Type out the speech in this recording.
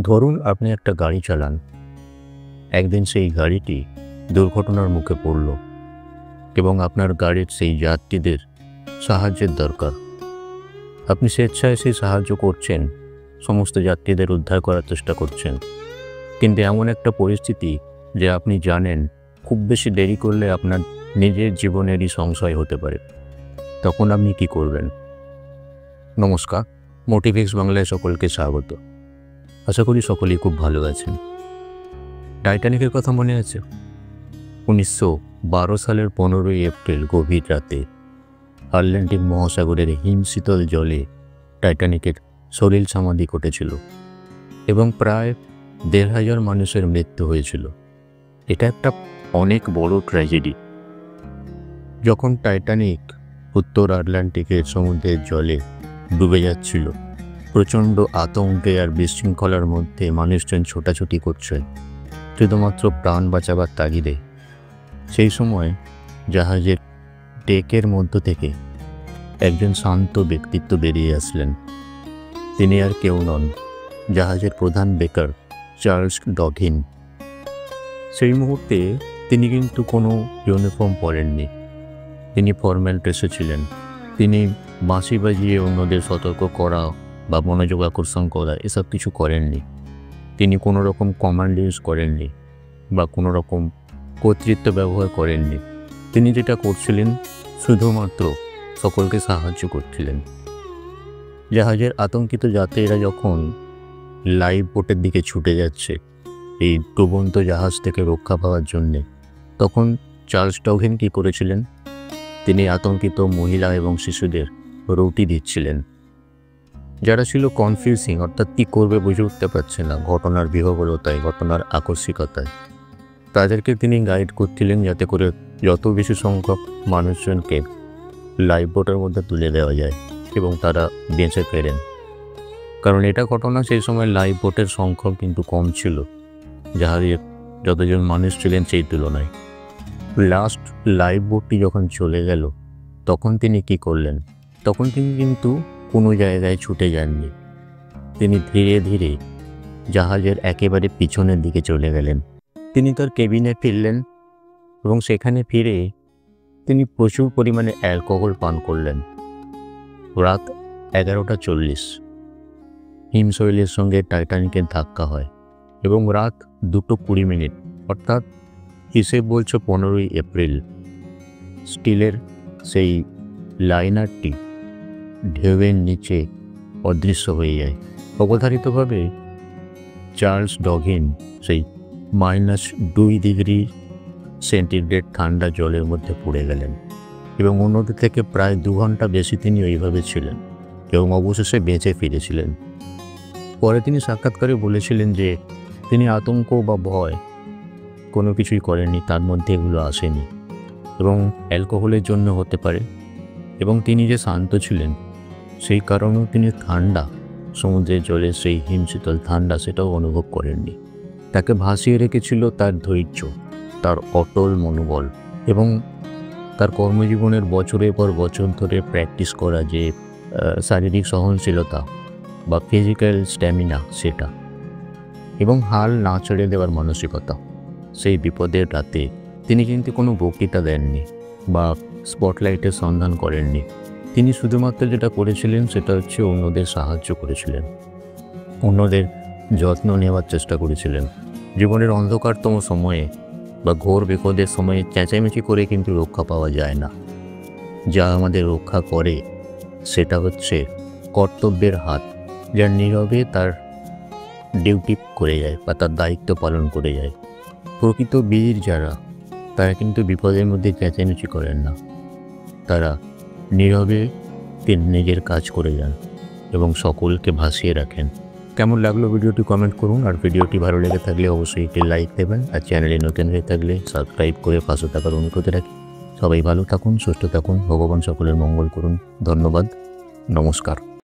ধরুন আপনি একটা গাড়ি চালান। একদিন সেই গাড়িটি দুর্ঘটনার মুখে পড়ল এবং আপনার গাড়ির সেই যাত্রীদের সাহায্যের দরকার। আপনি স্বেচ্ছায় সেই সাহায্য করছেন, সমস্ত যাত্রীদের উদ্ধার করার চেষ্টা করছেন। কিন্তু এমন একটা পরিস্থিতি যে আপনি জানেন খুব বেশি দেরি করলে আপনার নিজের জীবনেরই সংশয় হতে পারে। তখন আপনি কি করবেন? নমস্কার, মোটিভেক্স বাংলায় সকলকে স্বাগত। আশা করি সকলেই খুব ভালো আছেন। টাইটানিকের কথা মনে আছে? 1912 সালের 15ই এপ্রিল গভীর রাতে আটলান্টিক মহাসাগরের হিমশীতল জলে টাইটানিকের সলিল সমাধি ঘটেছিল এবং প্রায় 1,500 মানুষের মৃত্যু হয়েছিল। এটা একটা অনেক বড় ট্র্যাজেডি। যখন টাইটানিক উত্তর আটলান্টিকের সমুদ্রের জলে ডুবে যাচ্ছিল, প্রচণ্ড আতঙ্কে আর বিশৃঙ্খলার মধ্যে মানুষজন ছোটাছুটি করছে শুধুমাত্র প্রাণ বাঁচাবার তাগিদে। সেই সময় জাহাজের ডেকের মধ্য থেকে একজন শান্ত ব্যক্তিত্ব বেরিয়ে আসলেন। তিনি আর কেউ নন, জাহাজের প্রধান বেকার চার্লস ডগিন। সেই মুহূর্তে তিনি কিন্তু কোনো ইউনিফর্ম পরেননি, তিনি ফর্মাল ড্রেসে ছিলেন। তিনি বাঁশি বাজিয়ে অন্যদের সতর্ক করা বা মনোযোগ আকর্ষণ করা এসব কিছু করেননি। তিনি কোনো রকম কমান্ড ইউজ করেননি বা কোনো রকম কর্তৃত্ব ব্যবহার করেননি। তিনি যেটা করছিলেন শুধুমাত্র সকলকে সাহায্য করছিলেন। জাহাজের আতঙ্কিত যাত্রীরা যখন লাইফ বোটের দিকে ছুটে যাচ্ছে এই ডুবন্ত জাহাজ থেকে রক্ষা পাওয়ার জন্যে, তখন চার্লস ডগিন কী করেছিলেন? তিনি আতঙ্কিত মহিলা এবং শিশুদের রুটি দিচ্ছিলেন, যারা ছিল কনফিউজিং, অর্থাৎ কী করবে বুঝে উঠতে পারছে না ঘটনার বিহবলতায়, ঘটনার আকস্মিকতায়। তাদেরকে তিনি গাইড করছিলেন যাতে করে যত বেশি সংখ্যক মানুষজনকে লাইফ বোটের মধ্যে তুলে দেওয়া যায় এবং তারা বেঁচে ফেরেন। কারণ এটা ঘটনা সেই সময় লাইফ বোটের সংখ্যক কিন্তু কম ছিল জাহাজের যতজন মানুষ ছিলেন সেই তুলনায়। লাস্ট লাইফ বোটটি যখন চলে গেল, তখন তিনি কি করলেন? তখন তিনি কিন্তু কোনো জায়গায় ছুটে যাননি। তিনি ধীরে ধীরে জাহাজের একেবারে পিছনের দিকে চলে গেলেন। তিনি তার কেবিনে ফিরলেন এবং সেখানে ফিরে তিনি প্রচুর পরিমাণে অ্যালকোহল পান করলেন। রাত 11:40 হিমশৈলের সঙ্গে টাইটানিকের ধাক্কা হয় এবং রাত 2:20 অর্থাৎ হিসেব বলছে 15ই এপ্রিল স্টিলের সেই লাইনারটি ঢেউয়ের নিচে অদৃশ্য হয়ে যায়। অবধারিতভাবে চার্লস ডগিন সেই -2 ডিগ্রি সেন্টিগ্রেড ঠান্ডা জলের মধ্যে পড়ে গেলেন এবং অন্যদের থেকে প্রায় 2 ঘন্টা বেশি তিনি ওইভাবে ছিলেন এবং অবশেষে বেঁচে ফিরেছিলেন। পরে তিনি সাক্ষাৎকারে বলেছিলেন যে তিনি আতঙ্ক বা ভয় কোনো কিছুই করেননি, তার মধ্যে এগুলো আসেনি এবং অ্যালকোহলের জন্য হতে পারে। এবং তিনি যে শান্ত ছিলেন সেই কারণেও তিনি ঠান্ডা সমুদ্রের জলের সেই হিমশীতল ঠান্ডা সেটাও অনুভব করেননি। তাকে ভাসিয়ে রেখেছিল তার ধৈর্য, তার অটল মনোবল এবং তার কর্মজীবনের বছরের পর বছর ধরে প্র্যাকটিস করা যে শারীরিক সহনশীলতা বা ফিজিক্যাল স্ট্যামিনা সেটা, এবং হাল না ছেড়ে দেওয়ার মানসিকতা। সেই বিপদের রাতে তিনি কিন্তু কোনো বক্তৃতা দেননি বা স্পটলাইটের সন্ধান করেননি। তিনি শুধুমাত্র যেটা করেছিলেন সেটা হচ্ছে অন্যদের সাহায্য করেছিলেন, অন্যদের যত্ন নেওয়ার চেষ্টা করেছিলেন। জীবনের অন্ধকারতম সময়ে বা ঘোর বিপদের সময়ে চেঁচামেচি করে কিন্তু রক্ষা পাওয়া যায় না। যা আমাদের রক্ষা করে সেটা হচ্ছে কর্তব্যের হাত, যা নীরবে তার ডিউটি করে যায় বা তার দায়িত্ব পালন করে যায়। প্রকৃত বীর যারা, তারা কিন্তু বিপদের মধ্যে চেঁচামেচি করেন না, তারা নীরবে নিজের কাজ করে যান এবং সকলকে ভাসিয়ে রাখেন। কেমন লাগলো ভিডিওটি কমেন্ট করুন, আর ভিডিওটি ভালো লেগে থাকলে অবশ্যই একটি লাইক দেবেন, আর চ্যানেলে নতুন হয়ে থাকলে সাবস্ক্রাইব করে পাশে থাকার অনুরোধ রাখি। সবাই ভালো থাকুন, সুস্থ থাকুন, ভগবান সকলের মঙ্গল করুন। ধন্যবাদ, নমস্কার।